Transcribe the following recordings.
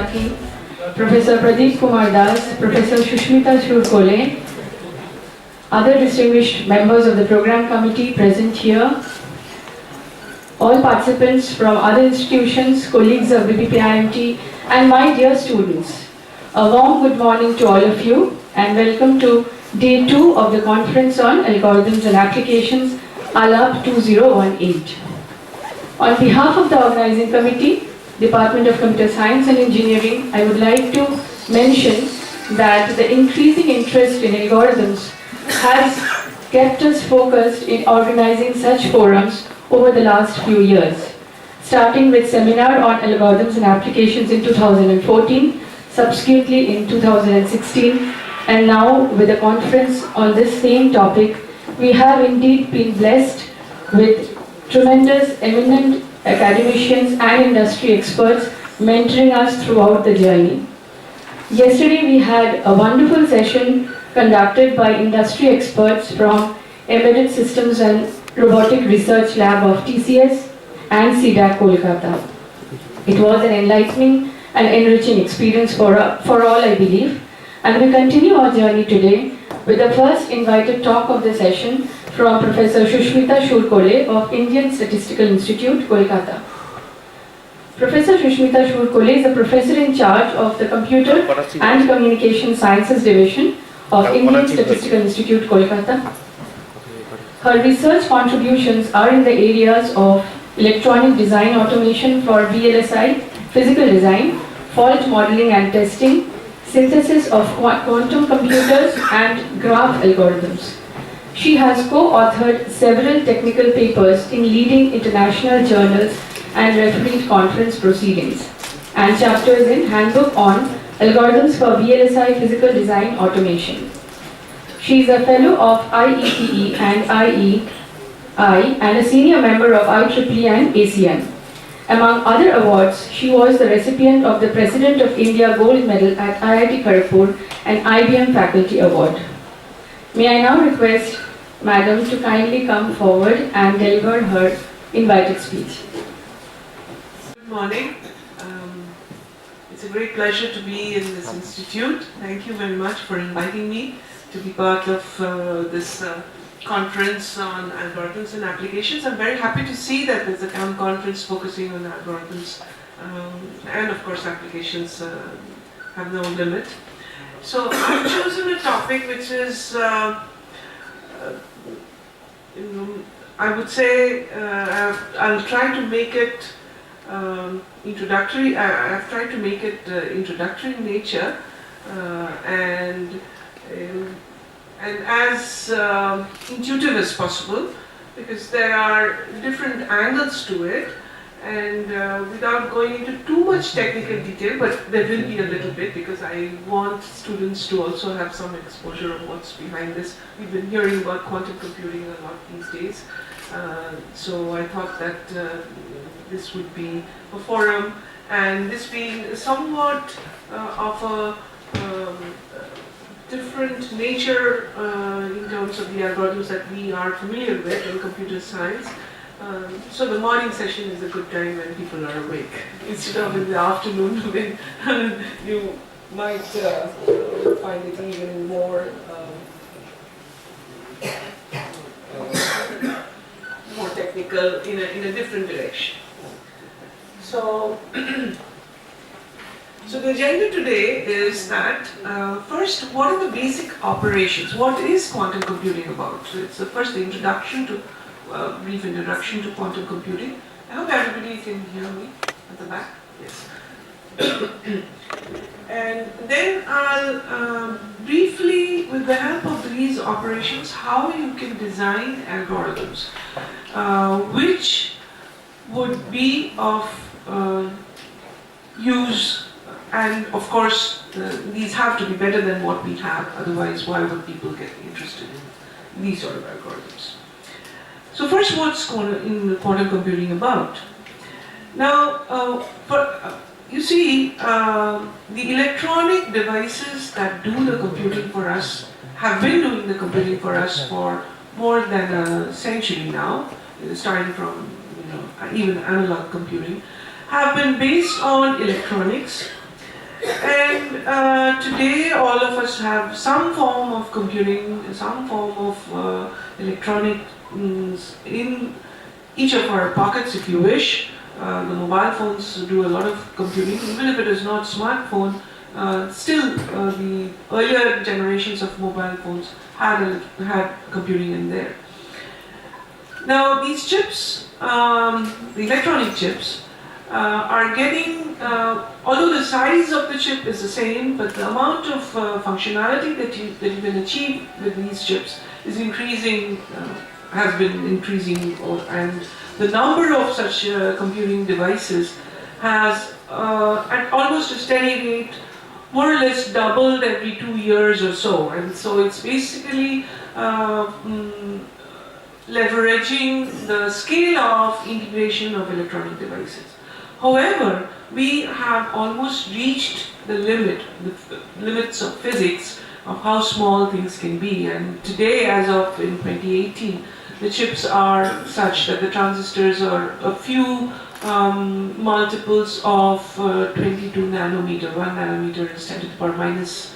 Sathi, Professor Pradeep Kumar Das, Professor Susmita Sur Kolay, other distinguished members of the program committee present here, all participants from other institutions, colleagues of BBPIMT, and my dear students. A warm good morning to all of you and welcome to Day 2 of the Conference on Algorithms and Applications, ALAP 2018. On behalf of the organizing committee, Department of Computer Science and Engineering, I would like to mention that the increasing interest in algorithms has kept us focused in organizing such forums over the last few years, starting with seminar on algorithms and applications in 2014, subsequently in 2016, and now with a conference on this same topic. We have indeed been blessed with tremendous eminent academicians and industry experts mentoring us throughout the journey. Yesterday we had a wonderful session conducted by industry experts from Embedded Systems and Robotic Research Lab of TCS and CDAC Kolkata. It was an enlightening and enriching experience for all, I believe. And we continue our journey today with the first invited talk of the session from Professor Susmita Sur Kolay of Indian Statistical Institute, Kolkata. Professor Susmita Sur Kolay is a professor in charge of the Computer and Communication Sciences Division of Indian Statistical Institute, Kolkata. Her research contributions are in the areas of electronic design automation for VLSI Physical Design, fault modeling and testing, synthesis of quantum computers and graph algorithms. She has co-authored several technical papers in leading international journals and refereed conference proceedings, and chapters in Handbook on Algorithms for VLSI Physical Design Automation. She is a fellow of IETE and IEEE and a senior member of IEEE and ACM. Among other awards, she was the recipient of the President of India Gold Medal at IIT Kharagpur and IBM Faculty Award. May I now request Madam to kindly come forward and deliver her invited speech. Good morning. It's a great pleasure to be in this institute. Thank you very much for inviting me to be part of this conference on algorithms and applications. I'm very happy to see that there's a conference focusing on algorithms and of course applications have no limit. So I've chosen a topic which is, I would say, I'll try to make it introductory. I've tried to make it introductory in nature and as intuitive as possible, because there are different angles to it, and without going into too much technical detail, but there will be a little bit because I want students to also have some exposure of what's behind this. We've been hearing about quantum computing a lot these days, so I thought that this would be a forum, and this being somewhat of a different nature in terms of the algorithms that we are familiar with in computer science. So the morning session is a good time when people are awake, instead of in the afternoon when you might find it even more more technical in a different direction. So. So the agenda today is that, first, what are the basic operations? What is quantum computing about? So it's the first introduction to, brief introduction to quantum computing. I hope everybody can hear me at the back. Yes. And then I'll briefly, with the help of these operations, how you can design algorithms, which would be of use. And of course, these have to be better than what we have, otherwise why would people get interested in these sort of algorithms? So first, what's quantum computing about? Now, you see, the electronic devices that do the computing for us have been doing the computing for us for more than a century now, starting from even analog computing, have been based on electronics. And today all of us have some form of computing, some form of electronic in each of our pockets if you wish. The mobile phones do a lot of computing, even if it is not smartphone. Still, the earlier generations of mobile phones had computing in there. Now these chips, the electronic chips, are getting, although the size of the chip is the same, but the amount of functionality that you can achieve with these chips is increasing, has been increasing, and the number of such computing devices has, at almost a steady rate, more or less doubled every 2 years or so. And so it's basically leveraging the scale of integration of electronic devices. However, we have almost reached the limits of physics of how small things can be. And today, as of in 2018, the chips are such that the transistors are a few multiples of 22 nanometer. 1 nanometer is 10 to the power minus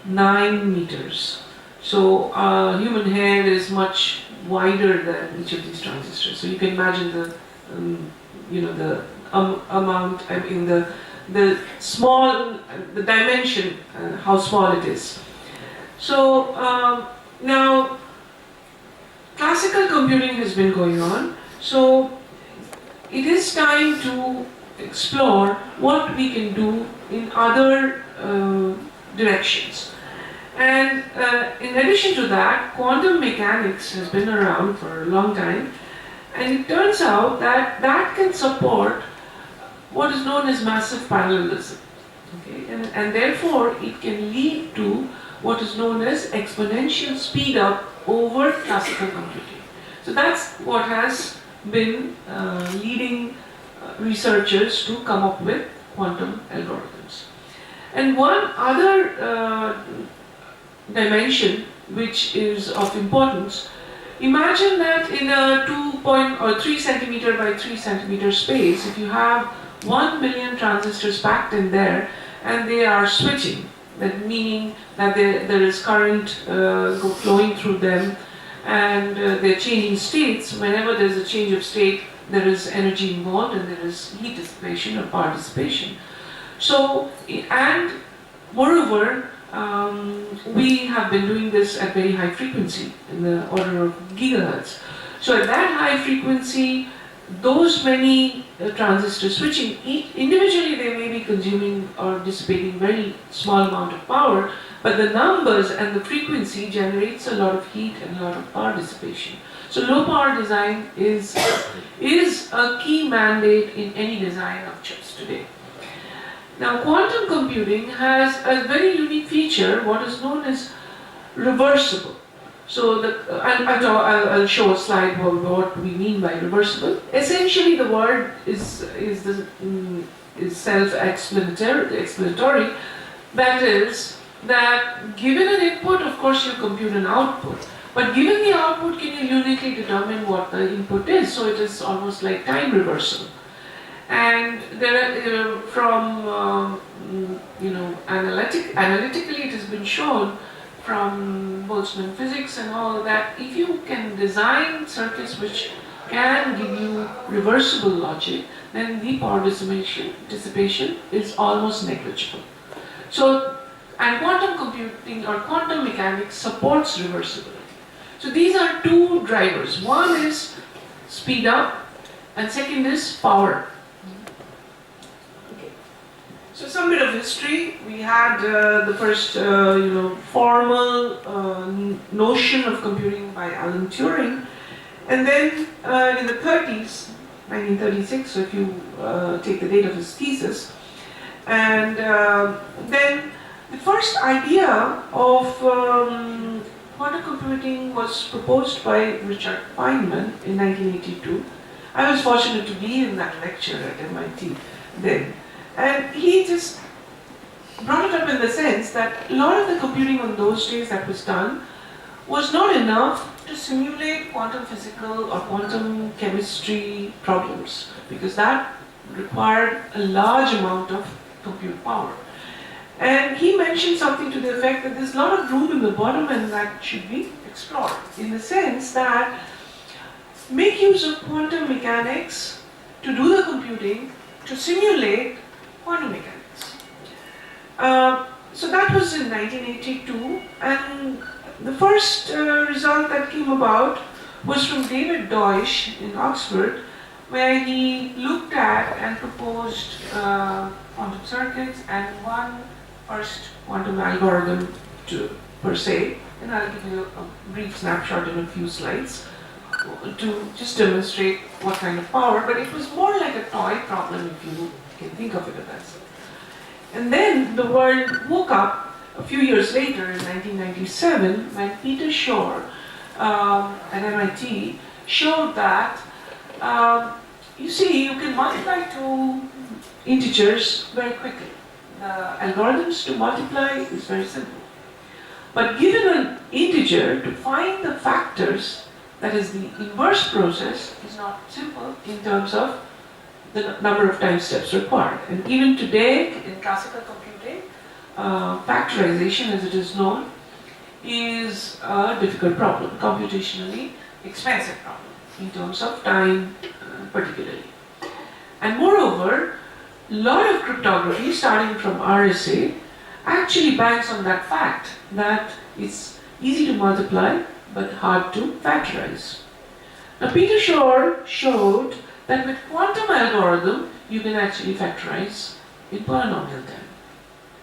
9 meters. So human hair is much wider than each of these transistors. So you can imagine the, the amount, I mean the small, the dimension, how small it is. So now classical computing has been going on. So it is time to explore what we can do in other directions. And in addition to that, quantum mechanics has been around for a long time, and it turns out that that can support what is known as massive parallelism. Okay? And therefore, it can lead to what is known as exponential speed up over classical computing. So that's what has been leading researchers to come up with quantum algorithms. And one other dimension which is of importance, imagine that in a 3 centimeter by 3 centimeter space, if you have 1 million transistors packed in there and they are switching, that meaning that there is current flowing through them, and they're changing states. Whenever there's a change of state, there is energy involved and there is heat dissipation or power dissipation. So, and moreover, we have been doing this at very high frequency, in the order of gigahertz. So at that high frequency, those many transistors switching, individually they may be consuming or dissipating very small amount of power, but the numbers and the frequency generates a lot of heat and a lot of power dissipation. So low power design is a key mandate in any design of chips today. Now quantum computing has a very unique feature, what is known as reversible. So I'll show a slide what we mean by reversible. Essentially the word is self-explanatory. That is, that given an input, of course you compute an output. But given the output, can you uniquely determine what the input is? So it is almost like time reversal. And there are, analytically it has been shown from Boltzmann physics and all that, if you can design circuits which can give you reversible logic, then the power dissipation is almost negligible. So, and quantum computing or quantum mechanics supports reversibility. So these are two drivers. One is speed up and second is power. So some bit of history. We had the first, formal notion of computing by Alan Turing, and then in the 30s, 1936, so if you take the date of his thesis, and then the first idea of quantum computing was proposed by Richard Feynman in 1982. I was fortunate to be in that lecture at MIT then. And he just brought it up in the sense that a lot of the computing on those days that was done was not enough to simulate quantum physical or quantum chemistry problems, because that required a large amount of compute power. And he mentioned something to the effect that there's a lot of room in the bottom and that should be explored, in the sense that make use of quantum mechanics to do the computing to simulate quantum mechanics. So that was in 1982, and the first result that came about was from David Deutsch in Oxford, where he looked at and proposed quantum circuits and one first quantum algorithm per se, and I'll give you a brief snapshot in a few slides to just demonstrate what kind of power, but it was more like a toy problem if you can think of it as that. And then the world woke up a few years later in 1997 when Peter Shor at MIT showed that you see, you can multiply two integers very quickly. The algorithms to multiply is very simple. But given an integer, to find the factors, that is the inverse process, is not simple in terms of the number of time steps required. And even today, in classical computing, factorization, as it is known, is a difficult problem, computationally expensive problem in terms of time particularly. And moreover, a lot of cryptography, starting from RSA, actually banks on that fact that it's easy to multiply but hard to factorize. Now Peter Shor showed that with quantum algorithm you can actually factorize in polynomial time,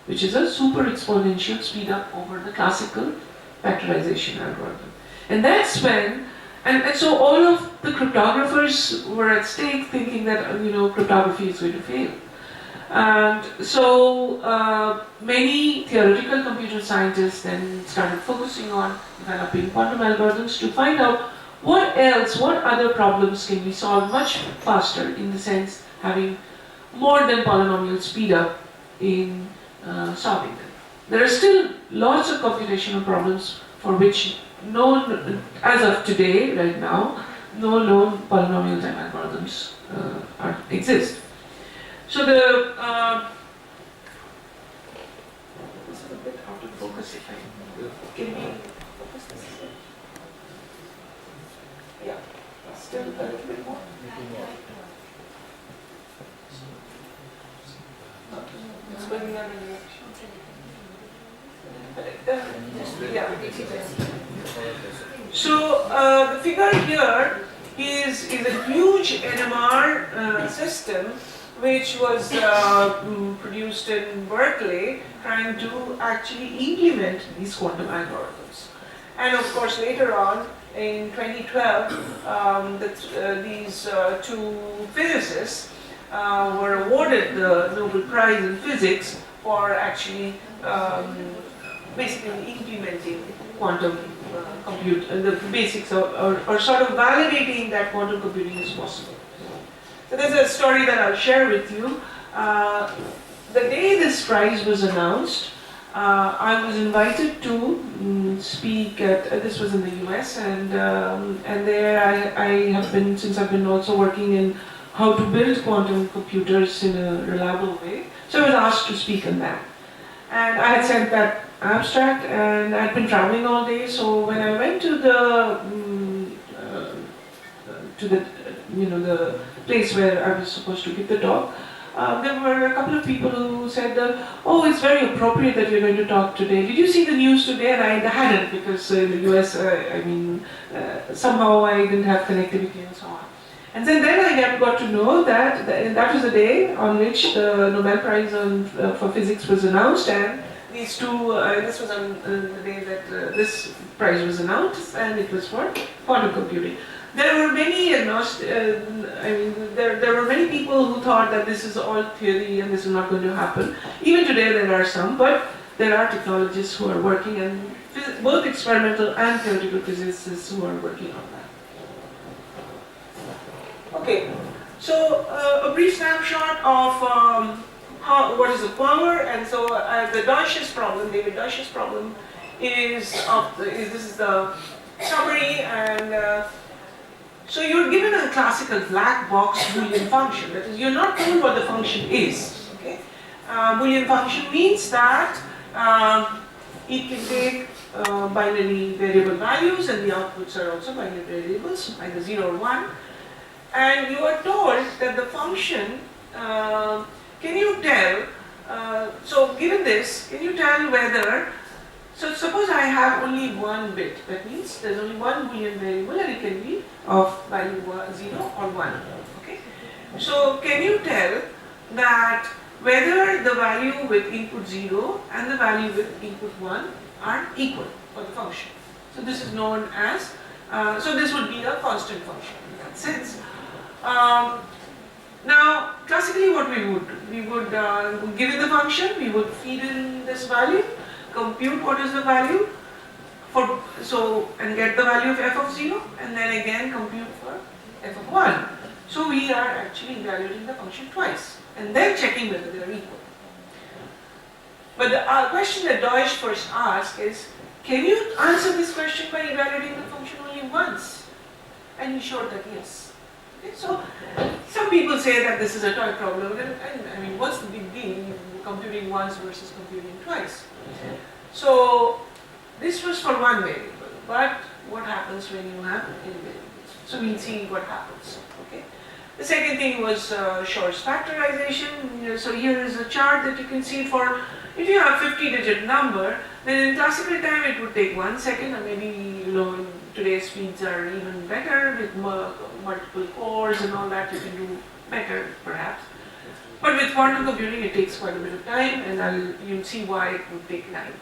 which is a super exponential speed up over the classical factorization algorithm. And that's when, and so all of the cryptographers were at stake thinking that cryptography is going to fail. And so many theoretical computer scientists then started focusing on developing quantum algorithms to find out what other problems can we solve much faster, in the sense having more than polynomial speed up in solving them. There are still lots of computational problems for which as of today, right now, no known polynomial time algorithms exist. So the this is a bit out of focus. If I can we focus this? Yeah, still a little bit more. It's going in another direction. Yeah. So the figure here is a huge NMR system which was produced in Berkeley, trying to actually implement these quantum algorithms. And of course later on, in 2012, these two physicists were awarded the Nobel Prize in Physics for actually basically implementing quantum the basics or sort of validating that quantum computing is possible. So there's a story that I'll share with you. The day this prize was announced, I was invited to speak at, this was in the US, and there I have been, since I've been also working in how to build quantum computers in a reliable way. So I was asked to speak on that. And I had sent that abstract, and I'd been traveling all day, so when I went to the the place where I was supposed to give the talk, there were a couple of people who said, oh, it's very appropriate that you're going to talk today. Did you see the news today? And I hadn't, because in the US, somehow I didn't have connectivity and so on. And then I got to know that that was the day on which the Nobel Prize for Physics was announced, and these two, this was on the day that this prize was announced, and it was for quantum computing. There were many there were many people who thought that this is all theory and this is not going to happen. Even today there are some, but there are technologists who are working, and both experimental and theoretical physicists who are working on that. Okay, so a brief snapshot of what is the power, and so the Deutsch's problem, David Deutsch's problem, is this is the summary, and so you're given a classical black box Boolean function. That is, you're not told what the function is. Okay, Boolean function means that it can take binary variable values, and the outputs are also binary variables, either 0 or 1. And you are told that the function, can you tell, so given this, can you tell whether, so suppose I have only one bit, that means there's only one Boolean variable and it can be of value 0 or 1. Okay? So can you tell that whether the value with input 0 and the value with input 1 are equal for the function? So this is known as, so this would be a constant function in that sense. Now, classically what we would do, we would give it the function, we would feed in this value, compute what is the value, and get the value of f of 0, and then again compute for f of 1. So we are actually evaluating the function twice, and then checking whether they are equal. But the question that Deutsch first asked is, can you answer this question by evaluating the function only once? And he showed that yes. Okay, so some people say that this is a toy problem, and I mean, what's the big deal computing once versus computing twice? So this was for one variable, but what happens when you have n variables? So we'll see what happens. Okay. The second thing was Shor's factorization. So here is a chart that you can see for, if you have 50-digit number, then in classical time it would take 1 second, or maybe today's speeds are even better with multiple cores and all that, you can do better perhaps. But with quantum computing it takes quite a bit of time, and you'll see why it would take time.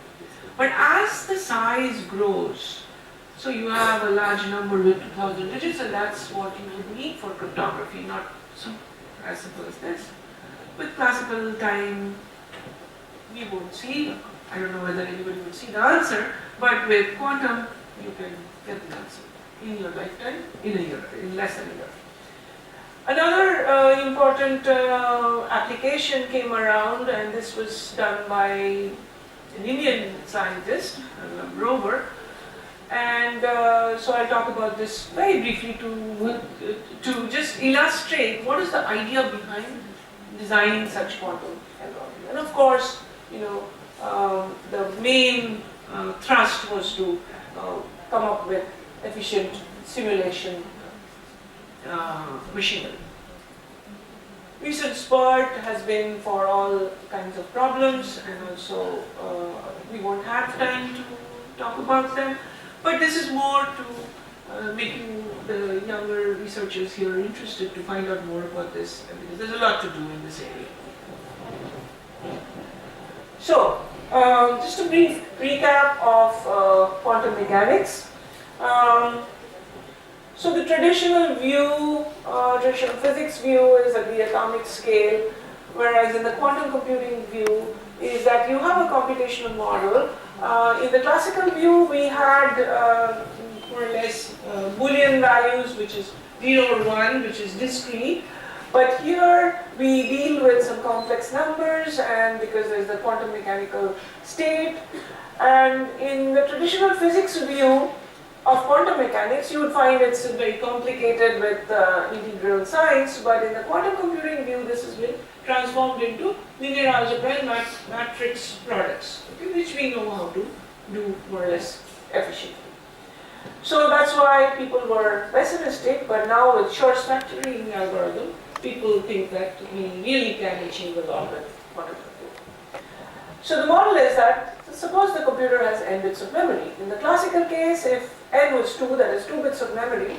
But as the size grows, so you have a large number with 2000 digits, and that's what you would need for cryptography, not so as simple as this. With classical time, we won't see, I don't know whether anybody will see the answer, but with quantum, you can get the answer in your lifetime, in a year, in less than a year. Another important application came around, and this was done by an Indian scientist, Grover. And so I'll talk about this very briefly to just illustrate what is the idea behind designing such quantum algorithm. And of course, the main thrust was to come up with efficient simulation machinery. Recent spurt has been for all kinds of problems, and also we won't have time to talk about them. But this is more to making the younger researchers here interested to find out more about this, because there's a lot to do in this area. So, just a brief recap of quantum mechanics. So the traditional view, traditional physics view is at the atomic scale, whereas in the quantum computing view is that you have a computational model. In the classical view, we had more or less Boolean values, which is 0 or 1, which is discrete. But here we deal with some complex numbers, and because there's the quantum mechanical state. And in the traditional physics view of quantum mechanics, you would find it's very complicated with integral signs. But in the quantum computing view, this has been transformed into linear algebra and matrix products, okay, which we know how to do more or less efficiently. So that's why people were pessimistic, but now with Shor's factoring algorithm, people think that we really can achieve a lot with quantum computing. So the model is that, suppose the computer has n bits of memory. In the classical case, if n was 2, that is 2 bits of memory,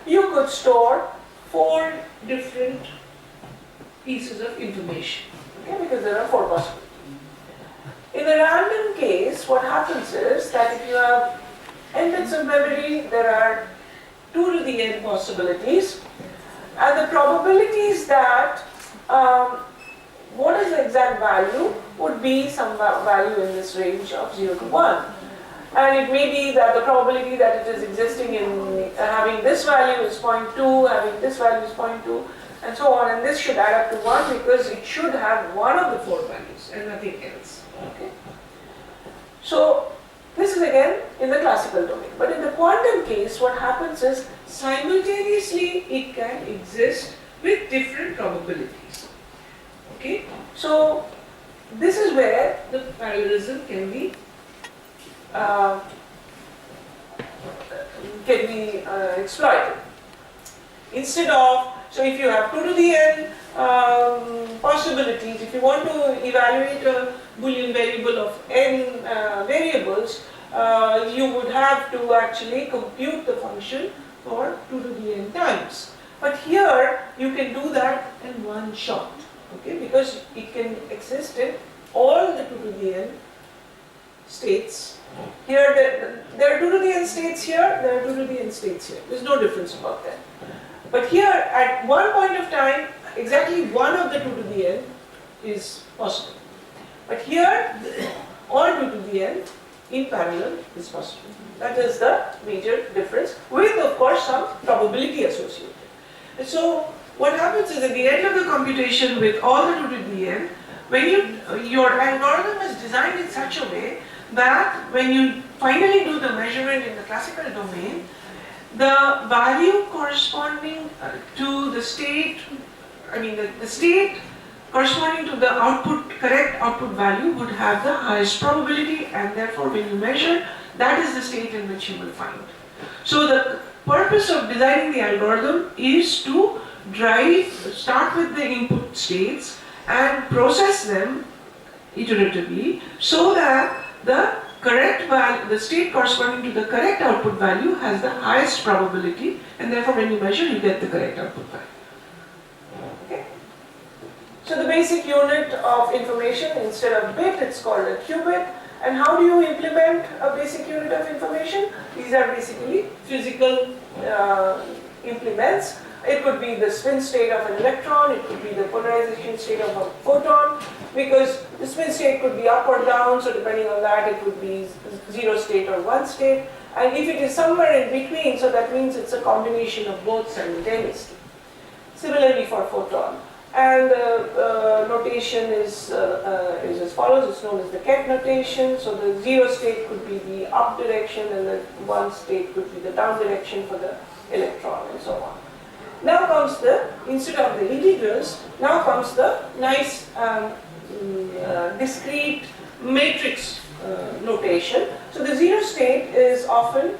you could store 4 different pieces of information, okay, because there are 4 possibilities. In a random case, what happens is that if you have n bits of memory, there are 2 to the n possibilities, and the probabilities that what is the exact value would be some value in this range of 0 to 1. And it may be that the probability that it is existing in having this value is 0.2, having this value is 0.2, and so on, and this should add up to 1 because it should have one of the 4 values and nothing else. Okay? So this is again in the classical domain. But in the quantum case, what happens is simultaneously it can exist with different probabilities. Okay? So this is where the parallelism can be exploited. Instead of, so if you have 2 to the n possibilities, if you want to evaluate a Boolean variable of n variables, you would have to actually compute the function for 2 to the n times. But here you can do that in one shot, okay, because it can exist in all the 2 to the n states. Here there are 2 to the n states here, there are 2 to the n states here. There's no difference about that. But here at one point of time, exactly one of the 2 to the n is possible. But here all 2 to the n in parallel is possible. That is the major difference, with of course some probability associated. And so what happens is at the end of the computation with all the 2 to the n, when your algorithm is designed in such a way that when you finally do the measurement in the classical domain, the value corresponding to the state, the state corresponding to the correct output value would have the highest probability, and therefore when you measure, that is the state in which you will find. So the purpose of designing the algorithm is to start with the input states and process them iteratively so that the correct value, the state corresponding to the correct output value has the highest probability, and therefore when you measure you get the correct output value. Okay? So the basic unit of information, instead of bit, it's called a qubit. And how do you implement a basic unit of information? These are basically physical implements. It could be the spin state of an electron, it could be the polarization state of a photon, because the spin state could be up or down, so depending on that it would be 0 state or 1 state. And if it is somewhere in between, so that means it's a combination of both simultaneously. Similarly for photon. And the notation is as follows, it's known as the Keck notation. So the 0 state could be the up direction and the 1 state could be the down direction for the electron and so on. Now comes instead of the integrals, now comes the nice discrete matrix notation. So the 0 state is often,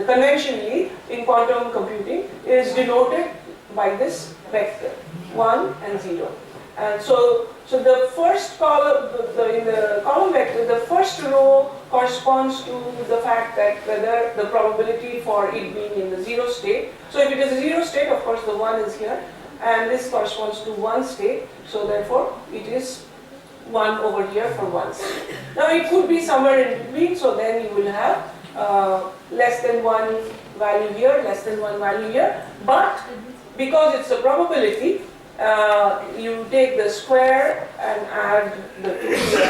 conventionally in quantum computing is denoted by this vector, 1 and 0. And so the first column, in the column vector, the first row corresponds to the fact that whether the probability for it being in the 0 state. So if it is a 0 state, of course the 1 is here, and this corresponds to 1 state, so therefore it is 1 over here for 1 state. Now it could be somewhere in between, so then you will have less than 1 value here, less than 1 value here, but because it's a probability, you take the square and add the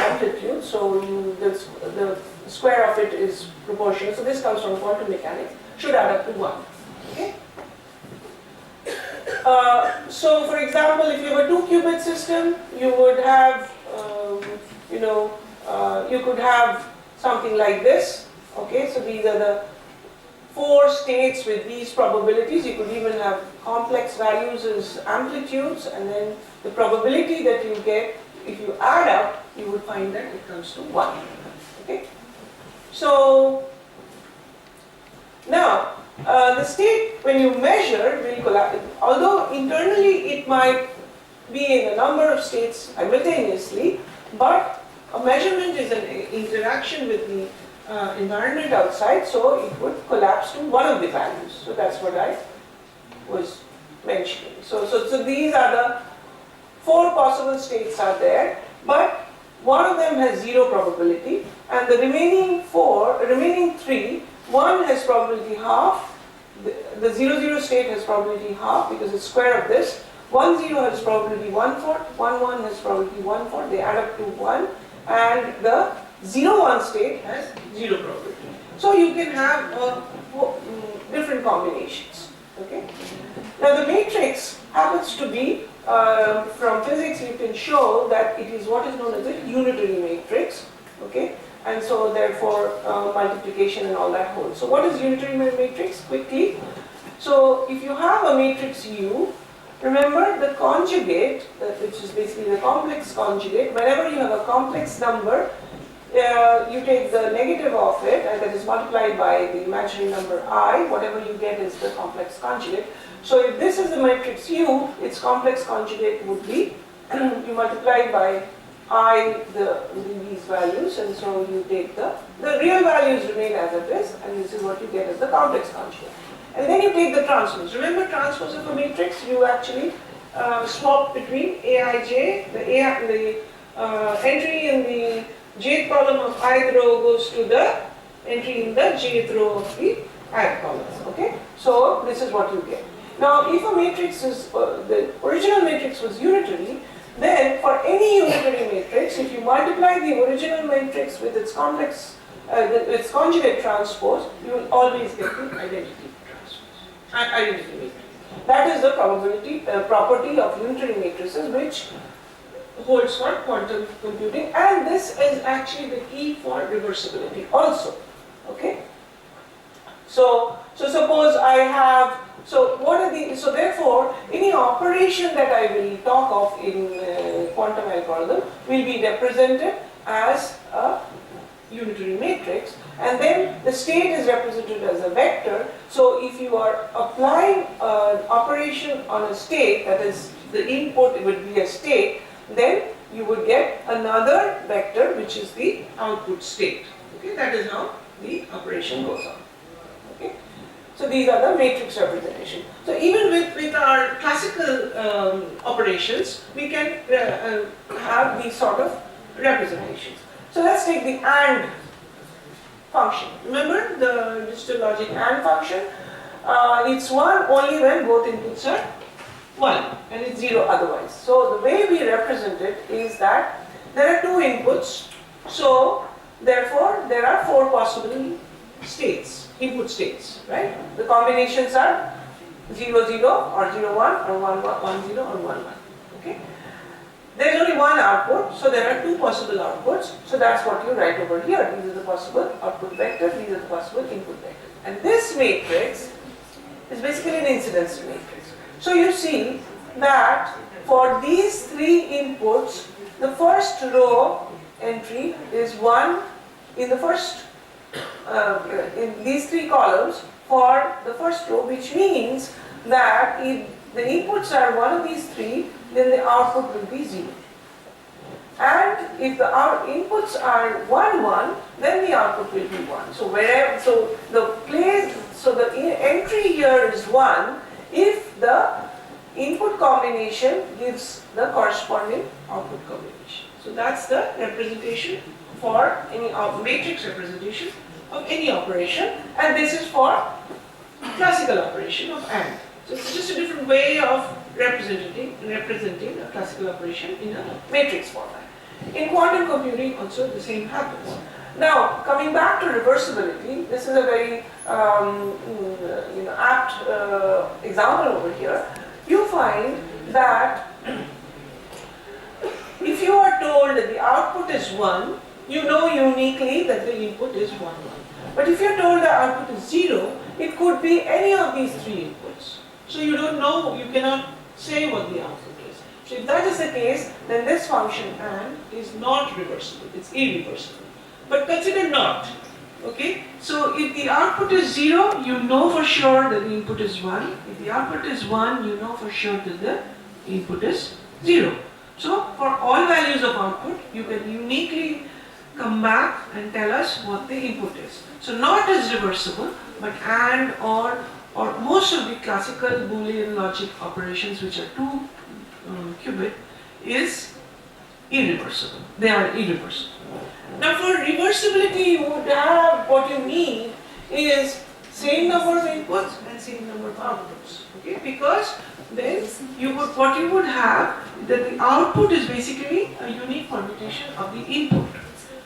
amplitude, so the square of it is proportional. So this comes from quantum mechanics, should add up to 1. Okay? So for example, if you have a 2-qubit system, you would have, you could have something like this. Okay, so these are the 4 states with these probabilities. You could even have complex values as amplitudes, and then the probability that you get, if you add up, you would find that it comes to 1. Okay, so now the state when you measure will collapse. Although internally it might be in a number of states simultaneously, but a measurement is an interaction with the environment outside, so it would collapse to one of the values. So that's what I was mentioning. So these are the 4 possible states are there, but one of them has 0 probability, and the remaining 3, one has probability half, the 0 state has probability half because it's square of this, 1 0 has probability 1/4, 1 1 has probability 1/4, they add up to 1, and the 0 1 state has 0 probability. So you can have different combinations. Okay. Now the matrix happens to be, from physics you can show that it is what is known as a unitary matrix. Okay. And so therefore multiplication and all that holds. So what is unitary matrix? Quickly. So if you have a matrix U, remember the conjugate, which is basically the complex conjugate, whenever you have a complex number, you take the negative of it, and that is multiplied by the imaginary number I, whatever you get is the complex conjugate. So if this is the matrix U, its complex conjugate would be, you multiply by I these values, and so you take the real values remain as it is, and this is what you get as the complex conjugate. And then you take the transpose. Remember, transpose of a matrix, you actually swap between Aij, the entry in the jth column of ith row goes to the entry in the jth row of the ith columns. Okay, so this is what you get. Now, if a matrix is the original matrix was unitary, then for any unitary matrix, if you multiply the original matrix with its complex, its conjugate transpose, you will always get the identity transpose, identity matrix. That is the probability property of unitary matrices, which holds for quantum computing, and this is actually the key for reversibility also. Okay. So suppose I have. So what are the? So therefore, any operation that I will talk of in quantum algorithm will be represented as a unitary matrix, and then the state is represented as a vector. So if you are applying an operation on a state, that is the input would be a state, then you would get another vector which is the output state. Okay, that is how the operation goes on. Okay, so these are the matrix representation. So even with our classical operations, we can have these sort of representations. So let's take the AND function. Remember the digital logic AND function? It's 1 only when both inputs are 1 and it's 0 otherwise. So the way we represent it is that there are 2 inputs, so therefore there are 4 possible states, input states, right? The combinations are 0 0 or 0 1 or 1 1 0 or 1 1. Okay? There is only one output, so there are 2 possible outputs, so that's what you write over here. These are the possible output vectors, these are the possible input vectors. And this matrix is basically an incidence matrix. So you see that for these 3 inputs, the first row entry is 1 in the first, in these 3 columns for the first row, which means that if the inputs are one of these 3, then the output will be 0. And if the inputs are 1 1, then the output will be 1. So the entry here is 1 if the input combination gives the corresponding output combination. So that's the representation for any matrix representation of any operation, and this is for classical operation of AND. So it's just a different way of representing a classical operation in a matrix format. In quantum computing also the same happens. Now coming back to reversibility, this is a very apt example over here. You find that if you are told that the output is 1, you know uniquely that the input is 1 1. But if you are told the output is 0, it could be any of these 3 inputs. So you don't know, you cannot say what the output is. So if that is the case, then this function AND is not reversible, it's irreversible. But consider not. Okay? So if the output is 0, you know for sure that the input is 1. If the output is 1, you know for sure that the input is 0. So for all values of output, you can uniquely come back and tell us what the input is. So not is reversible, but AND or most of the classical Boolean logic operations, which are 2 qubit, is irreversible. They are irreversible. Now for reversibility, you would have, what you need is same number of inputs and same number of outputs. Okay, because then what you would have that the output is basically a unique permutation of the input.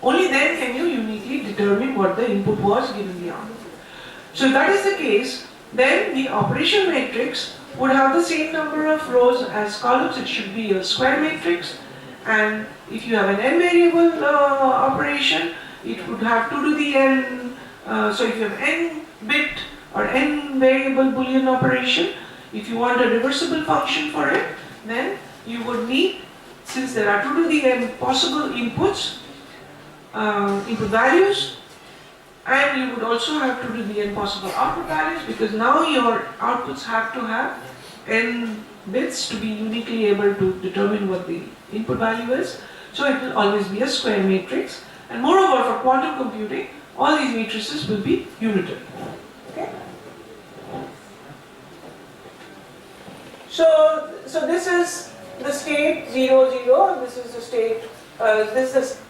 Only then can you uniquely determine what the input was given the output. So if that is the case, then the operation matrix would have the same number of rows as columns. It should be a square matrix, and if you have an n variable operation, it would have 2 to the n. So if you have n bit or n variable Boolean operation, if you want a reversible function for it, then you would need, since there are 2 to the n possible inputs, input values, and you would also have 2 to the n possible output values, because now your outputs have to have n bits to be uniquely able to determine what the input value is. So it will always be a square matrix, and moreover for quantum computing, all these matrices will be unitary. Okay? So this is the state 0, 0, this is the state, this is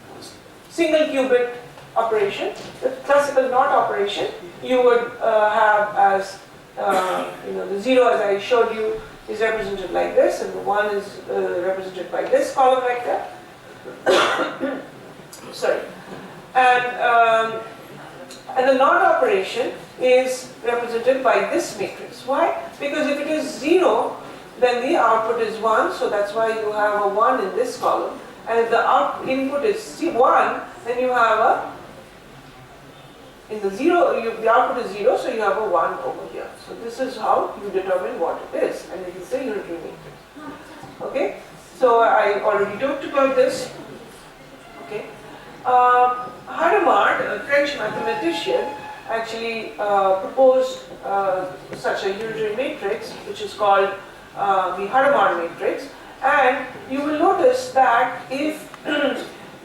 single qubit operation. The classical NOT operation you would have as, the 0, as I showed you, is represented like this, and the 1 is represented by this column vector. Sorry. And the NOT operation is represented by this matrix. Why? Because if it is 0, then the output is 1, so that's why you have a 1 in this column. And if the input is 1, then you have a, in the 0, the output is 0, so you have a 1 over here. So this is how you determine what it is, and it is a unitary matrix. Okay? So I already talked about this. Okay? Hadamard, a French mathematician, actually proposed such a unitary matrix, which is called the Hadamard matrix. And you will notice that if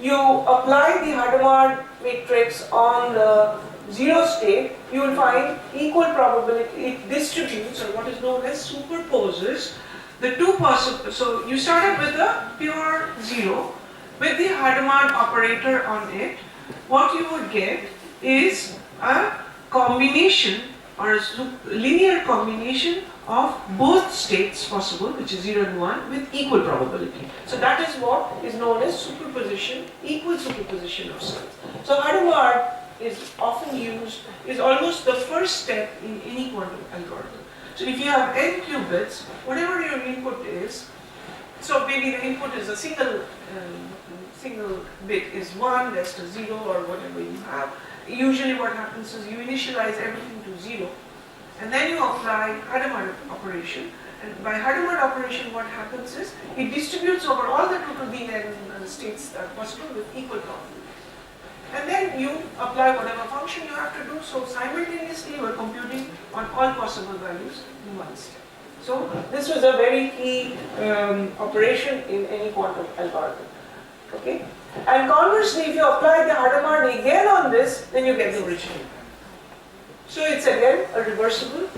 you apply the Hadamard matrix on the 0 state, you will find equal probability. It distributes, or what is known as superposes, the two possible. So you started with a pure 0 with the Hadamard operator on it. What you would get is a combination, or a linear combination of both states possible, which is 0 and 1, with equal probability. So that is what is known as superposition, equal superposition of states. So Hadamard is often used, is almost the first step in any quantum algorithm. So if you have n qubits, whatever your input is, so maybe the input is a single bit is 1, rest is 0, or whatever you have. Usually what happens is you initialize everything to 0, and then you apply Hadamard operation. And by Hadamard operation, what happens is it distributes over all the 2 to the n states that are possible with equal probability. And then you apply whatever function you have to do. So simultaneously, you are computing on all possible values in one step. So this was a very key operation in any quantum algorithm. Okay. And conversely, if you apply the Hadamard again on this, then you get the original. So it's again a reversible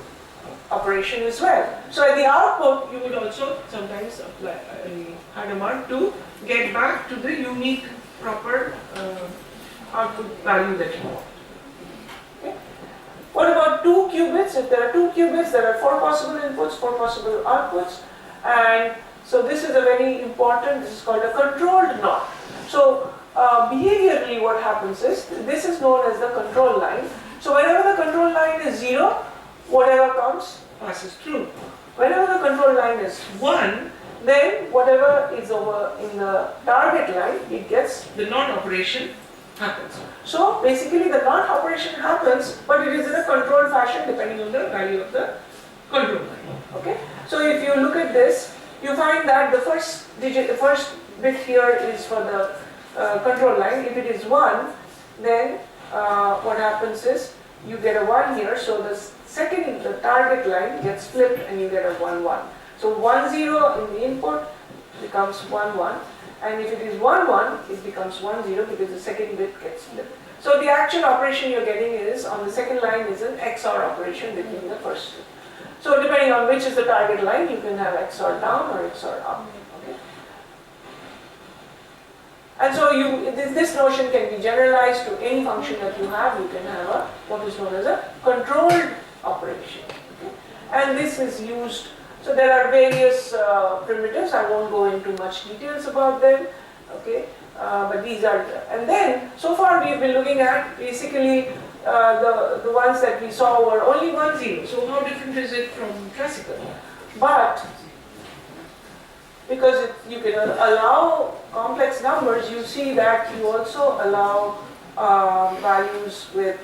operation as well. So at the output, you would also sometimes apply Hadamard to get back to the unique proper output value that you want. Okay. What about 2 qubits? If there are 2 qubits, there are 4 possible inputs, 4 possible outputs. And so this is a very important, this is called a controlled NOT. So behaviorally what happens is, this is known as the control line. So whenever the control line is 0, whatever comes passes through. Whenever the control line is 1, then whatever is over in the target line, it gets the NOT operation happens. So basically the NOT operation happens, but it is in a controlled fashion depending on the value of the control line. Okay? So if you look at this, you find that the first digit, the first bit here is for the control line. If it is 1, then what happens is you get a 1 here, so the second, the target line gets flipped and you get a 1, 1. So 1, 0 in the input becomes 1, 1. And if it is 1, 1, it becomes 1, 0 because the second bit gets flipped. So the actual operation you're getting is, on the second line is an XOR operation between the first two. So depending on which is the target line, you can have XOR down or XOR up. Okay? And so this notion can be generalized to any function that you have. You can have a what is known as a controlled operation. Okay? And this is used. So there are various primitives. I won't go into much details about them. Okay, but these are, and then so far we've been looking at basically the ones that we saw were only 1, 0. So how different is it from classical? But because you can allow complex numbers, you see that you also allow values with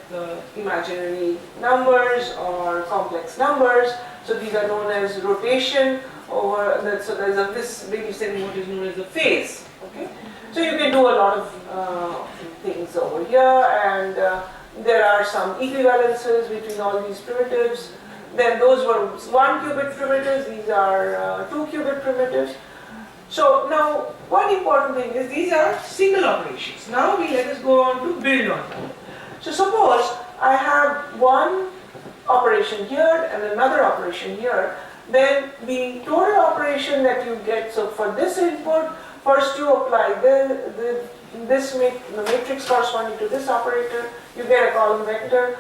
imaginary numbers or complex numbers. So these are known as rotation over so there's this maybe saying what is known as a phase. Okay, so you can do a lot of things over here, and there are some equivalences between all these primitives. Then those were 1 qubit primitives, these are 2 qubit primitives. So now one important thing is these are single operations. Now let us go on to build on them. So suppose I have one operation here and another operation here, then the total operation that you get, so for this input, first you apply the matrix corresponding to this operator, you get a column vector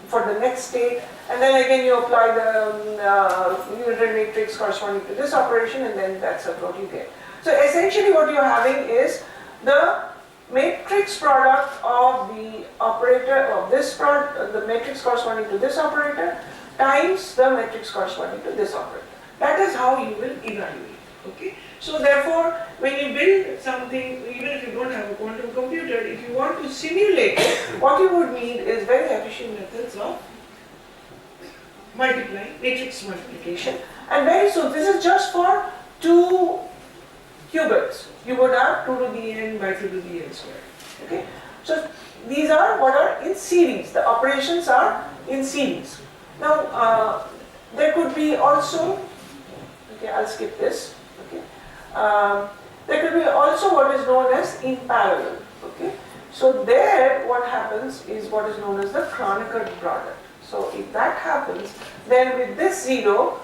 for the next state, and then again you apply the unitary matrix corresponding to this operation, and then that's what you get. So essentially what you're having is the matrix product of the operator of this product, the matrix corresponding to this operator, times the matrix corresponding to this operator. That is how you will evaluate. Okay. So therefore, when you build something, even if you don't have a quantum computer, if you want to simulate it, what you would need is very efficient methods of multiplying, matrix multiplication. And very soon, this is just for 2 qubits. You would have 2 to the n by 2 to the n squared. Okay. So these are what are in series. The operations are in series. Now there could be also, okay, I'll skip this. Okay. There could be also what is known as in parallel. Okay. So there what happens is what is known as the Kronecker product. So if that happens, then with this 0,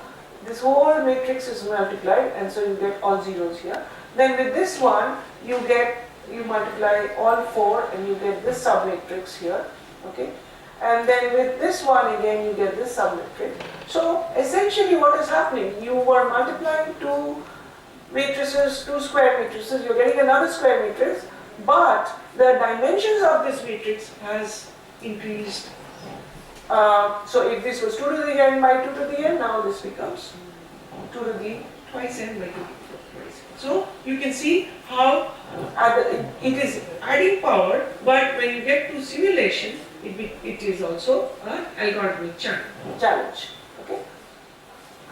this whole matrix is multiplied, and so you get all zeros here. Then with this one, you multiply all 4 and you get this submatrix here. Okay. And then with this one again you get this submatrix. So essentially what is happening, you were multiplying 2 matrices, 2 square matrices, you're getting another square matrix, but the dimensions of this matrix has increased. So if this was 2 to the n by 2 to the n, now this becomes 2 to the twice n by 2 to the twice n. So you can see how it is adding power, but when you get to simulation, it is also an algorithmic challenge. Okay.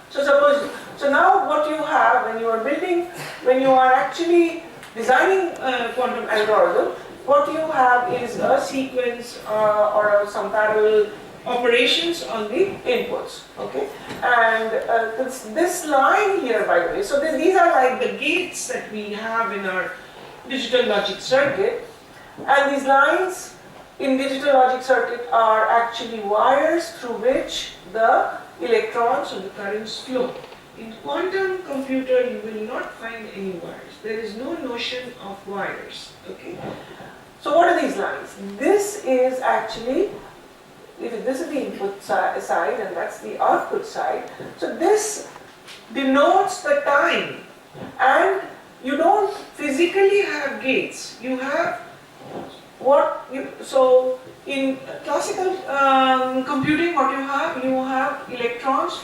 So now what you have when you are building, when you are actually designing a quantum algorithm, what you have is a sequence or some parallel operations on the inputs. Okay, and this line here, by the way, so these are like the gates that we have in our digital logic circuit, and these lines in digital logic circuit are actually wires through which the electrons or the currents flow. In quantum computer, you will not find any wires. There is no notion of wires. Okay. So what are these lines? This is actually, if this is the input side and that's the output side. So this denotes the time, and you don't physically have gates. You have so in classical computing, what you have electrons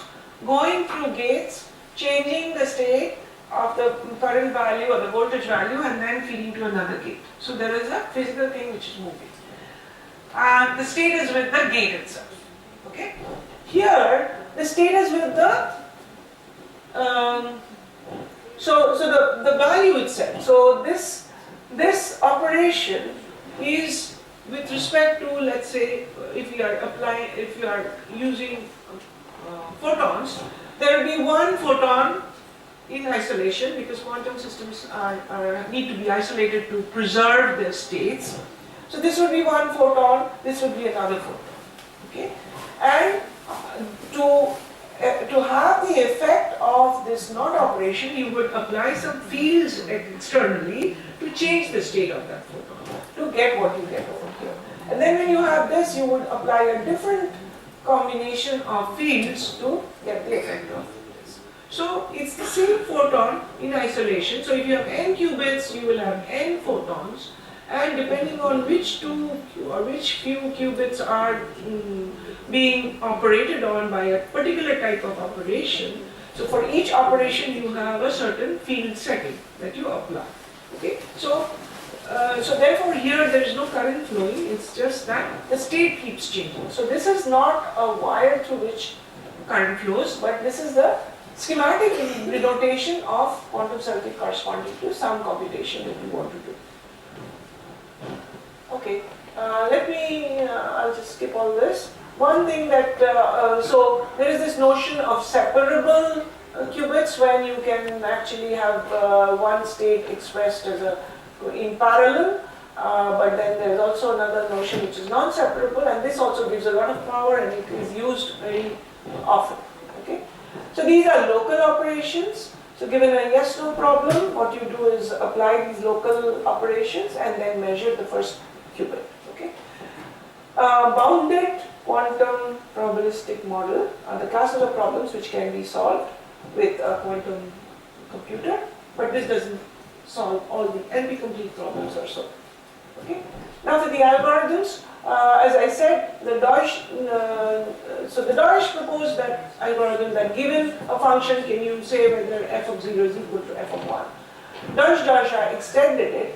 going through gates, changing the state of the current value or the voltage value, and then feeding to another gate. So there is a physical thing which is moving. The state is with the gate itself. Okay. Here the state is with the the value itself. So this operation is with respect to, let's say, if you are using photons, there will be one photon in isolation, because quantum systems need to be isolated to preserve their states. So this would be one photon, this would be another photon. Okay, and to have the effect of this NOT operation, you would apply some fields externally to change the state of that photon to get what you get over here. And then when you have this, you would apply a different combination of fields to get the effect of this. So it's the same photon in isolation. So if you have n qubits, you will have n photons, and depending on which two or which few qubits are being operated on by a particular type of operation, so for each operation you have a certain field setting that you apply. Okay, so therefore here there is no current flowing, it's just that the state keeps changing. So this is not a wire through which current flows, but this is the schematic denotation of quantum circuit corresponding to some computation that you want to do. Okay, I'll just skip all this. One thing that, so there is this notion of separable qubits when you can actually have one state expressed as in parallel, but then there is also another notion which is non-separable, and this also gives a lot of power and it is used very often. Okay, so these are local operations. So given a yes/no problem, what you do is apply these local operations and then measure the first qubit. Okay, bounded quantum probabilistic model are the classes of problems which can be solved with a quantum computer, but this doesn't solve all the NP-complete problems or so. Okay. Now for the algorithms, as I said, the Deutsch proposed that algorithm that given a function, can you say whether f of 0 is equal to f of 1? Deutsch extended it,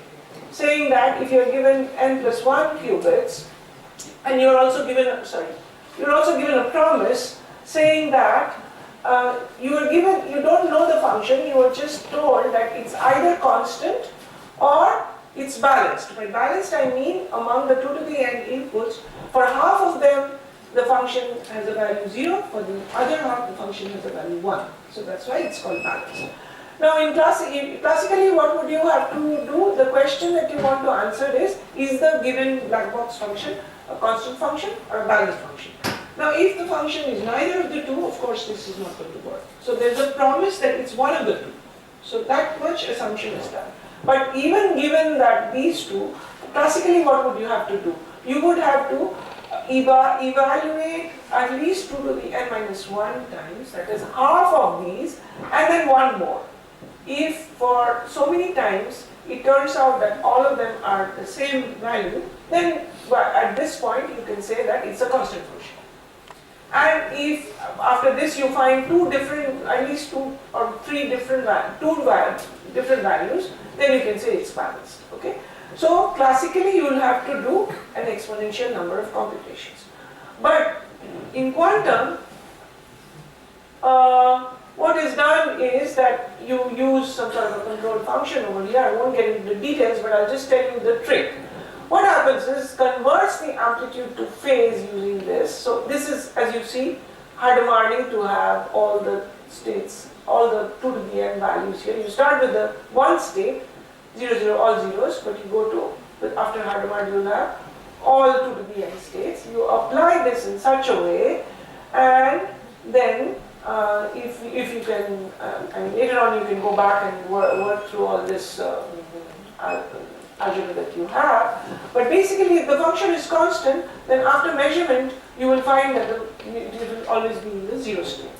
saying that if you're given n plus 1 qubits, and you're also given a promise saying that you don't know the function, you were just told that it's either constant or it's balanced. By balanced I mean among the 2 to the n inputs, for half of them the function has a value 0, for the other half the function has a value 1. So that's why it's called balanced. Now in classically what would you have to do? The question that you want to answer is the given black box function a constant function or a balanced function? Now if the function is neither of the two, of course this is not going to work. So there's a promise that it's one of the two. So that much assumption is done. But even given that these two, classically what would you have to do? You would have to evaluate at least 2 to the n minus 1 times, that is half of these, and then one more. If for so many times it turns out that all of them are the same value, then at this point you can say that it's a constant function. And if after this you find at least two or three different values, then you can say it's balanced. Okay? So classically you will have to do an exponential number of computations. But in quantum, what is done is that you use some sort of a control function over here. I won't get into the details, but I'll just tell you the trick. What happens is converts the amplitude to phase using this. So this is, as you see, Hadamarding to have all the states, all the 2 to the n values here. You start with the one state, 0, 0, all zeros, but you go to, after Hadamard you will have all 2 to the n states. You apply this in such a way, and then if you can, later on you can go back and work through all this algebra that you have. But basically if the function is constant, then after measurement you will find that it will always be in the 0 state.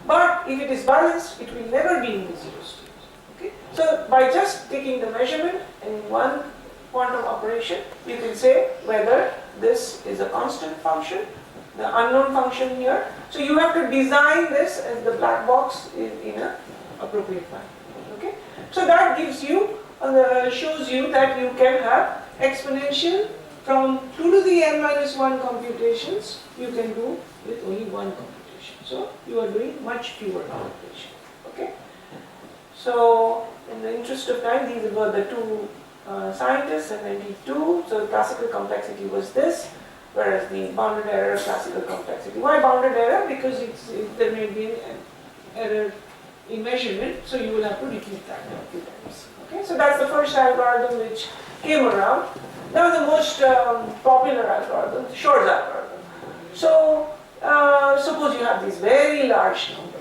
But if it is balanced, it will never be in the 0 state. Okay? So by just taking the measurement in one quantum operation, you can say whether this is a constant function, the unknown function here. So you have to design this as the black box in an appropriate manner. Okay? So that gives you, shows you that you can have exponential from 2 to the n minus 1 computations you can do with only one computation. So you are doing much fewer computations. Okay? So in the interest of time, these were the two scientists and then the two. So the classical complexity was this, whereas the bounded error classical complexity. Why bounded error? Because there may be an error in measurement, so you will have to repeat that a few times. Okay, so that's the first algorithm which came around. Now the most popular algorithm, Shor's algorithm. So suppose you have this very large number.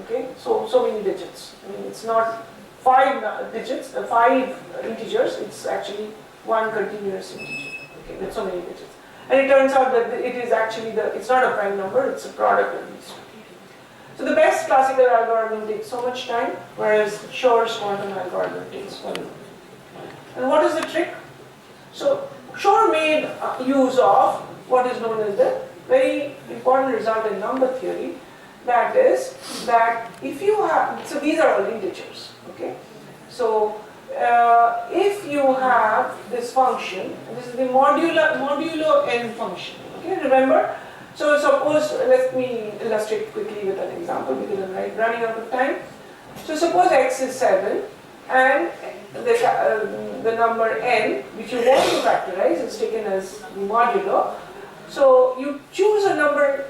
Okay, so many digits. I mean, it's not 5 digits, 5 integers. It's actually one continuous integer. Okay, with so many digits. And it turns out that it is actually it's not a prime number, it's a product of these two. So the best classical algorithm takes so much time, whereas Shor's quantum algorithm takes 1 minute. And what is the trick? So Shor made use of what is known as the very important result in number theory. That is that if you have, so these are all integers. Okay, so if you have this function, this is the modulo n function. Okay, remember So suppose, let me illustrate quickly with an example because I'm running out of time. So suppose x is 7 and the number n which you want to factorize is taken as the modulo. So you choose a number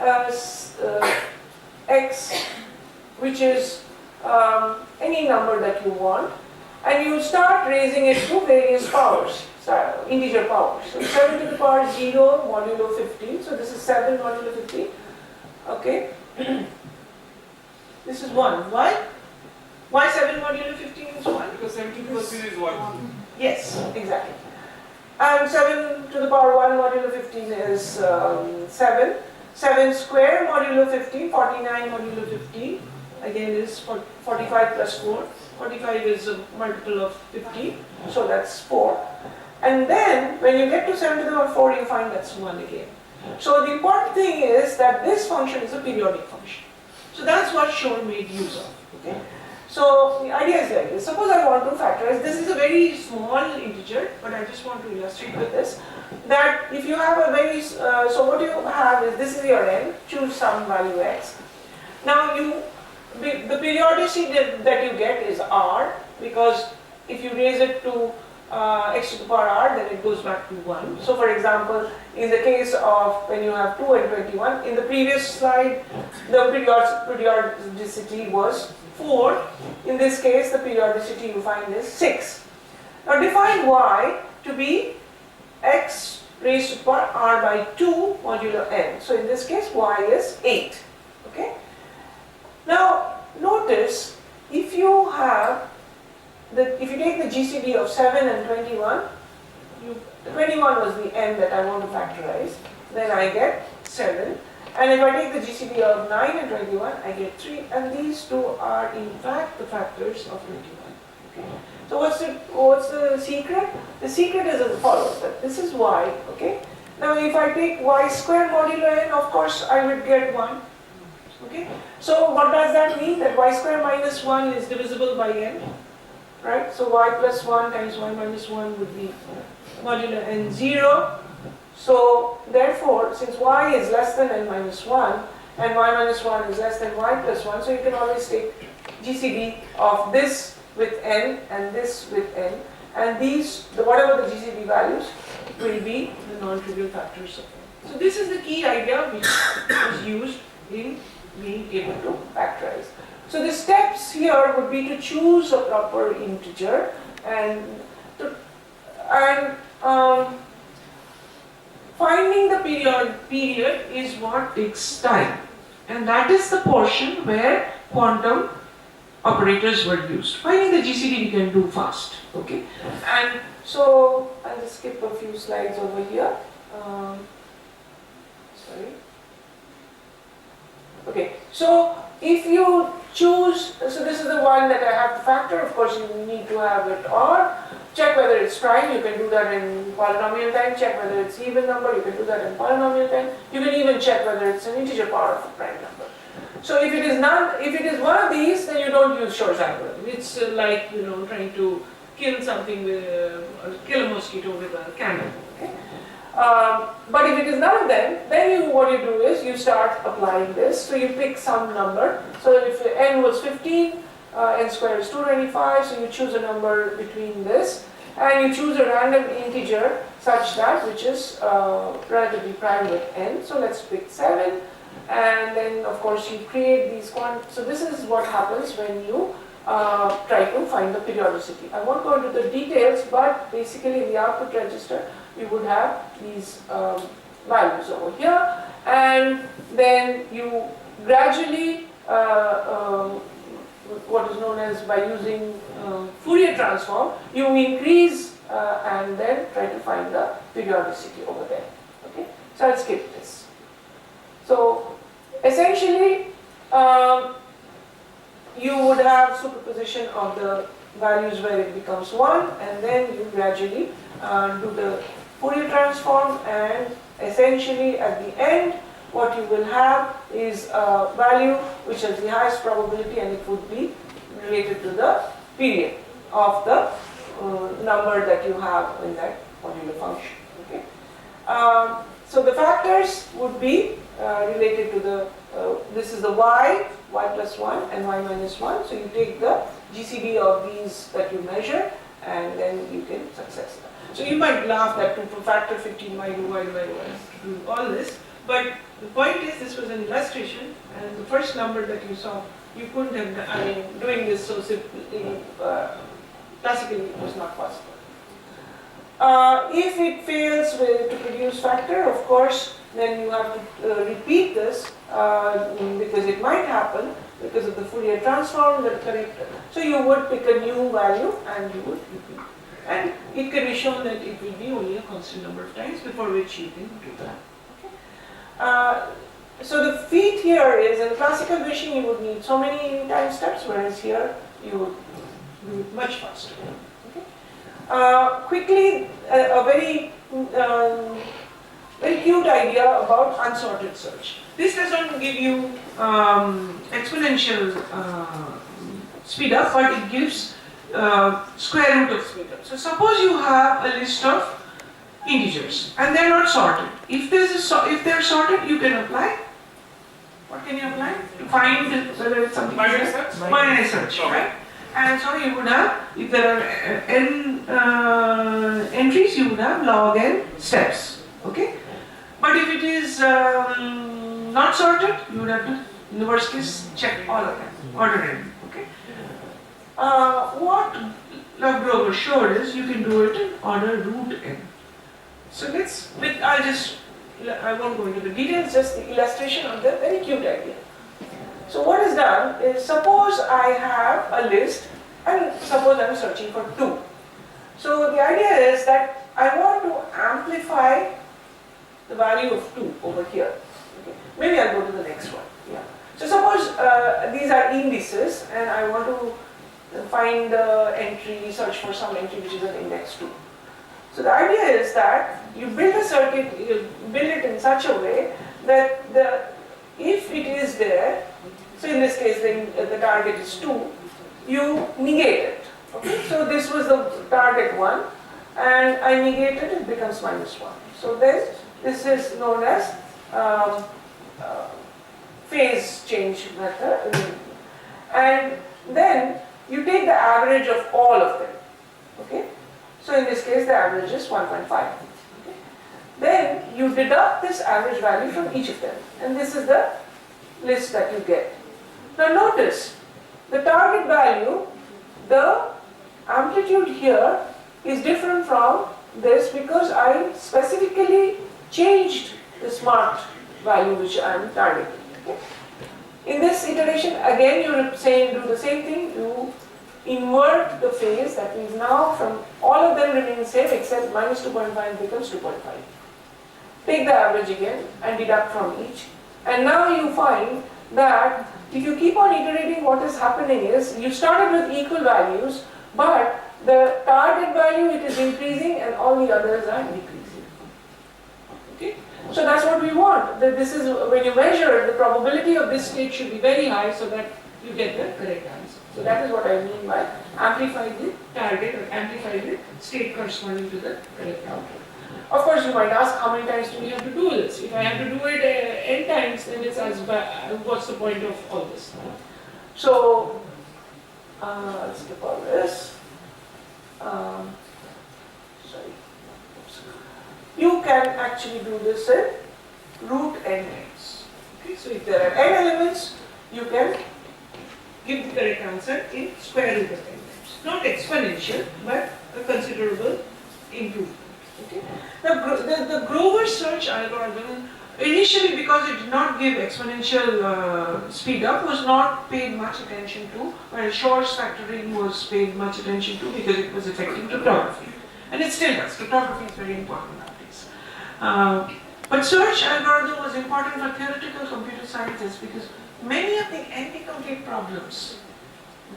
x which is any number that you want, and you start raising it to various powers, integer powers. So 7 to the power 0 modulo 15, so this is 7 modulo 15, okay. This is 1. Why? Why 7 modulo 15 is 1? Because 17 plus 3 is 1. Yes, exactly. And 7 to the power 1 modulo 15 is 7. 7 square modulo 15, 49 modulo 15, again is 45 plus 4. 45 is a multiple of 15, so that's 4. And then when you get to 7 to the power 4, you find that's 1 again. So the important thing is that this function is a periodic function. So that's what Shor made use of. Okay? So the idea is like this. Suppose I want to factorize, this is a very small integer, but I just want to illustrate with this, that if you have a very, so what you have is, this is your n, choose some value x. Now the periodicity that you get is r, because if you raise it to x to the power r, then it goes back to 1. So for example, in the case of when you have 2 and 21, in the previous slide, the periodicity was 4. In this case, the periodicity you find is 6. Now define y to be x raised to the power r by 2 modulo n. So in this case, y is 8. Okay. Now notice, if you have if you take the GCD of 7 and 21, 21 was the n that I want to factorize, then I get 7. And if I take the GCD of 9 and 21, I get 3. And these two are in fact the factors of 21. Okay. So what's the secret? The secret is as follows, that this is y. Okay. Now if I take y square modulo n, of course I would get 1. Okay. So what does that mean? That y square minus 1 is divisible by n. Right? So y plus 1 times y minus 1 would be modulo n 0. So therefore, since y is less than n minus 1 and y minus 1 is less than y plus 1, so you can always take GCD of this with n and this with n, and these, whatever the GCD values, will be the non-trivial factors of n. So this is the key idea which is used in being able to factorize. So the steps here would be to choose a proper integer, and finding the period is what takes time, and that is the portion where quantum operators were used. Finding the GCD we can do fast. Okay, and so I'll just skip a few slides over here. Sorry. Okay, so if you choose, so this is the one that I have to factor, of course you need to have it or check whether it's prime, you can do that in polynomial time, check whether it's even number, you can do that in polynomial time, you can even check whether it's an integer power of a prime number. So if it is none, if it is one of these, then you don't use Shor's algorithm. It's like, trying to kill something with, kill a mosquito with a candle. Okay? But if it is none of them, then what you do is you start applying this. So you pick some number. So if n was 15, n squared is 225, so you choose a number between this, and you choose a random integer such that which is relatively prime with n. So let's pick 7, and then of course you create these so this is what happens when you try to find the periodicity. I won't go into the details, but basically in the output register you would have these values over here, and then you gradually what is known as, by using Fourier transform, you increase and then try to find the periodicity over there. Okay, so I'll skip this. So essentially you would have superposition of the values where it becomes 1, and then you gradually do the Fourier transform, and essentially at the end what you will have is a value which has the highest probability, and it would be related to the period of the number that you have in that modular function. Okay. So the factors would be related to the, this is the y plus 1 and y minus 1. So you take the GCD of these that you measure and then you can success that. So you might laugh that to factor 15, why do I do all this? But the point is, this was an illustration, and the first number that you saw, you couldn't have done, I mean, doing this so simply, classically it was not possible. If it fails to produce factor, of course, then you have to repeat this because it might happen because of the Fourier transform, the correct. So you would pick a new value and you would repeat. And it can be shown that it will be only a constant number of times before which you can do that. So the feat here is, in classical machine you would need so many time steps, whereas here you would do it much faster. Okay? Quickly, a very cute idea about unsorted search. This does not give you exponential speed up, but it gives square root of speed up. So suppose you have a list of integers and they're not sorted. If they're sorted, you can apply. What can you apply? To find whether it's something. Binary search? Binary search, right? And so you would have, if there are n entries, you would have log n steps. Okay? But if it is not sorted, you would have to, in the worst case, check all of them, order n. Okay? What Lovegrover showed is you can do it in order root n. So I won't go into the details, just the illustration of the very cute idea. So what is done is, suppose I have a list and suppose I'm searching for 2. So the idea is that I want to amplify the value of 2 over here. Okay. Maybe I'll go to the next one. Yeah. So suppose these are indices and I want to find the entry, search for some entry which is an index 2. So the idea is that you build a circuit, you build it in such a way that if it is there, so in this case the target is 2, you negate it. Okay? So this was the target 1 and I negate it, it becomes minus 1. So then this is known as phase change method. And then you take the average of all of them. Okay? So in this case the average is 1.5. Okay? Then you deduct this average value from each of them, and this is the list that you get. Now notice, the target value, the amplitude here is different from this because I specifically changed the smart value which I am targeting. Okay? In this iteration, again you do the same thing, you invert the phase, that means now from all of them remain same except minus 2.5 becomes 2.5. Take the average again and deduct from each, and now you find that if you keep on iterating, what is happening is you started with equal values, but the target value it is increasing and all the others are decreasing. Okay? So that's what we want. This is when you measure, the probability of this state should be very high so that you get the correct answer. So that is what I mean by amplify the target or amplify the state corresponding to the correct output. Of course, you might ask, how many times do we have to do this? If I have to do it n times, then it's as bad. What's the point of all this? So let's skip all this. Sorry. You can actually do this in root n times. Okay, so if there are n elements, you can give the correct answer in square root of n times. Not exponential, but a considerable improvement. Okay? Now, the Grover search algorithm, initially because it did not give exponential speed up, was not paid much attention to, whereas Shor's factoring was paid much attention to because it was affecting cryptography. And it still does. Cryptography is very important nowadays. But search algorithm was important for theoretical computer scientists because many of the NP-complete problems,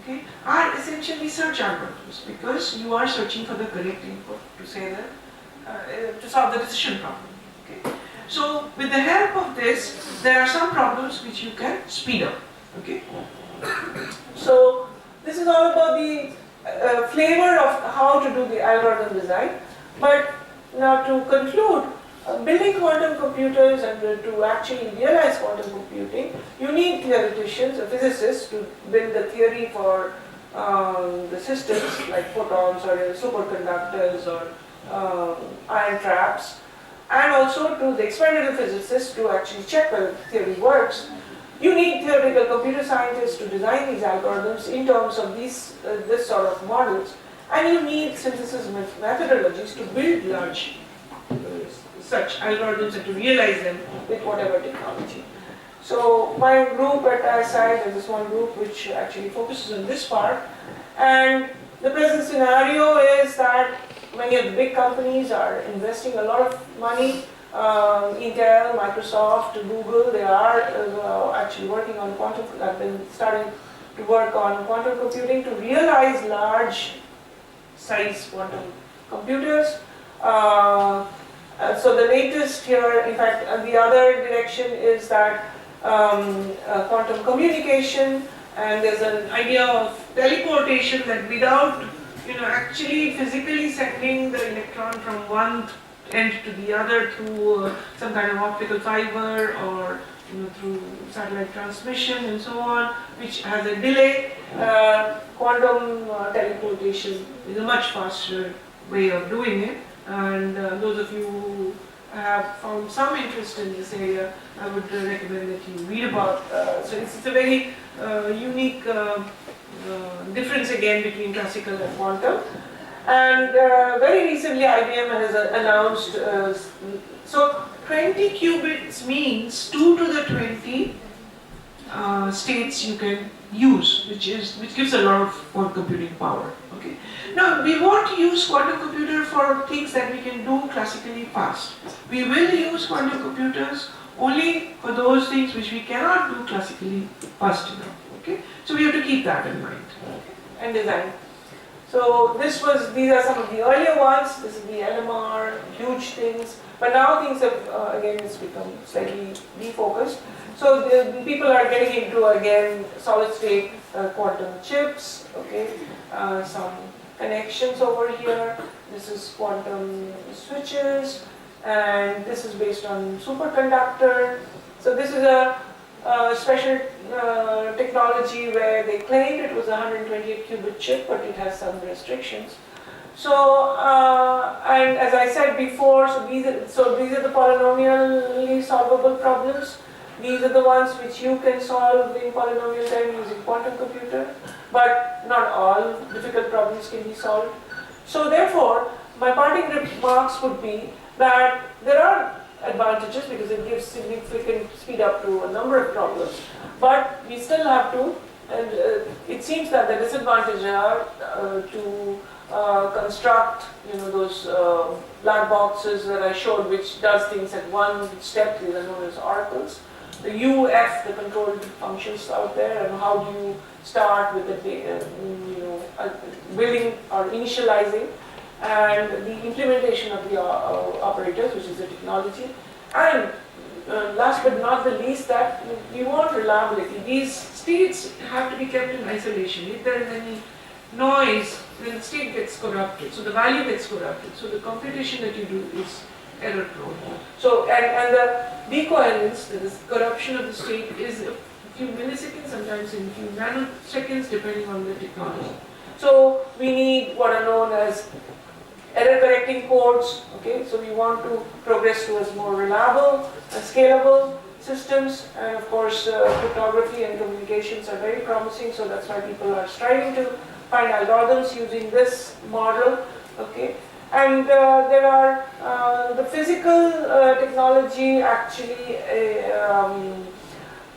okay, are essentially search algorithms because you are searching for the correct input to say that to solve the decision problem. Okay? So with the help of this, there are some problems which you can speed up. Okay? So this is all about the flavor of how to do the algorithm design. But now to conclude, building quantum computers and to actually realize quantum computing, you need theoreticians, physicists, to build the theory for the systems like photons or superconductors or ion traps, and also to the experimental physicists to actually check whether the theory works. You need theoretical computer scientists to design these algorithms in terms of this sort of models, and you need synthesis methodologies to build large such algorithms and to realize them with whatever technology. So my group at ISI, there's a small group which actually focuses on this part, and the present scenario is that many of the big companies are investing a lot of money. Intel, Microsoft, Google, they are actually working on quantum, have been starting to work on quantum computing to realize large size quantum computers. So the latest here, in fact, the other direction is that quantum communication, and there's an idea of teleportation that without actually physically sending the electron from one end to the other through some kind of optical fiber or through satellite transmission and so on, which has a delay. Quantum teleportation is a much faster way of doing it, and those of you who have found some interest in this area, I would recommend that you read about. So it's a very unique difference again between classical and quantum. And very recently IBM has announced, so 20 qubits means 2 to the 20 states you can use, which gives a lot of quantum computing power. Okay. Now we want to use quantum computer for things that we can do classically fast. We will use quantum computers only for those things which we cannot do classically fast enough. Okay. So we have to keep that in mind and design. So these are some of the earlier ones. This is the LMR, huge things. But now things have, again, it's become slightly defocused. So the people are getting into, again, solid state quantum chips, okay, some connections over here. This is quantum switches, and this is based on superconductor. So this is a special technology where they claimed it was a 128 qubit chip, but it has some restrictions. So, and as I said before, so these are the polynomially solvable problems. These are the ones which you can solve in polynomial time using quantum computer, but not all difficult problems can be solved. So therefore, my parting remarks would be that there are advantages because it gives significant speed up to a number of problems, but we still have to, and it seems that the disadvantages are to construct those black boxes that I showed, which does things at one step. These are known as oracles. The UF, the control functions out there, and how do you start with the building or initializing, and the implementation of the operators, which is the technology. And last but not the least, that we want reliability. These states have to be kept in isolation. If there is any noise, then the state gets corrupted, so the value gets corrupted. So the computation that you do is error prone. So, and the decoherence, that is corruption of the state, is a few milliseconds, sometimes in a few nanoseconds, depending on the technology. So we need what are known as error correcting codes. Okay, so we want to progress towards more reliable and scalable systems, and of course cryptography and communications are very promising, so that's why people are striving to find algorithms using this model. Okay, and there are the physical technology actually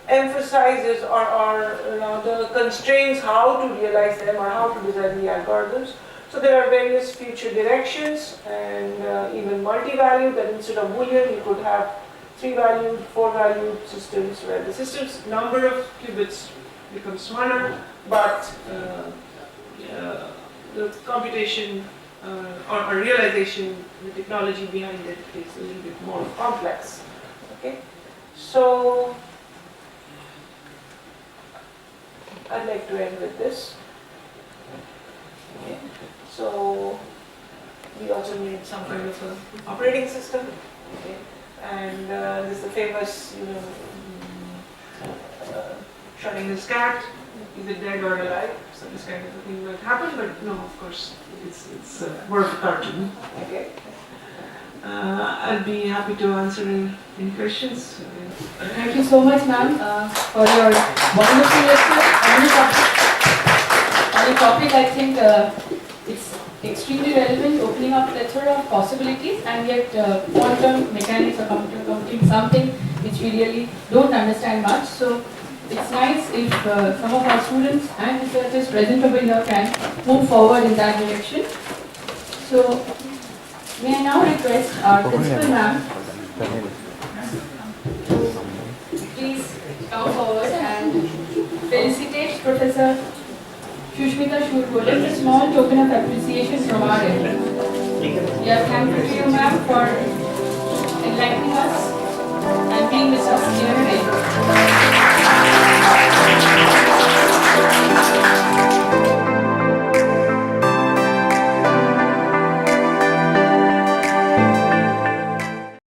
emphasizes or rather constrains how to realize them or how to design the algorithms. So there are various future directions, and even multi-valued, that instead of Boolean you could have 3-valued, 4-valued systems where the system's number of qubits becomes smaller, but the computation or realization, the technology behind it is a little bit more complex. Okay, so I'd like to end with this. Okay. So we also need some kind of an operating system. Okay? And there's the famous, shutting his cat, is it dead or alive? So this kind of a thing might happen, but no, of course, it's more of a cartoon. Okay. I'll be happy to answer any questions. Thank you so much, ma'am, for your wonderful lecture on the topic. I think it's extremely relevant, opening up a plethora of possibilities, and yet quantum mechanics or computer computing is something which we really don't understand much. So it's nice if some of our students and researchers present over here can move forward in that direction. So may I now request our principal ma'am to please come forward and felicitate Professor Susmita Sur Kolay with a small token of appreciation from our end. We are thankful to you, ma'am, for enlightening us and being with us here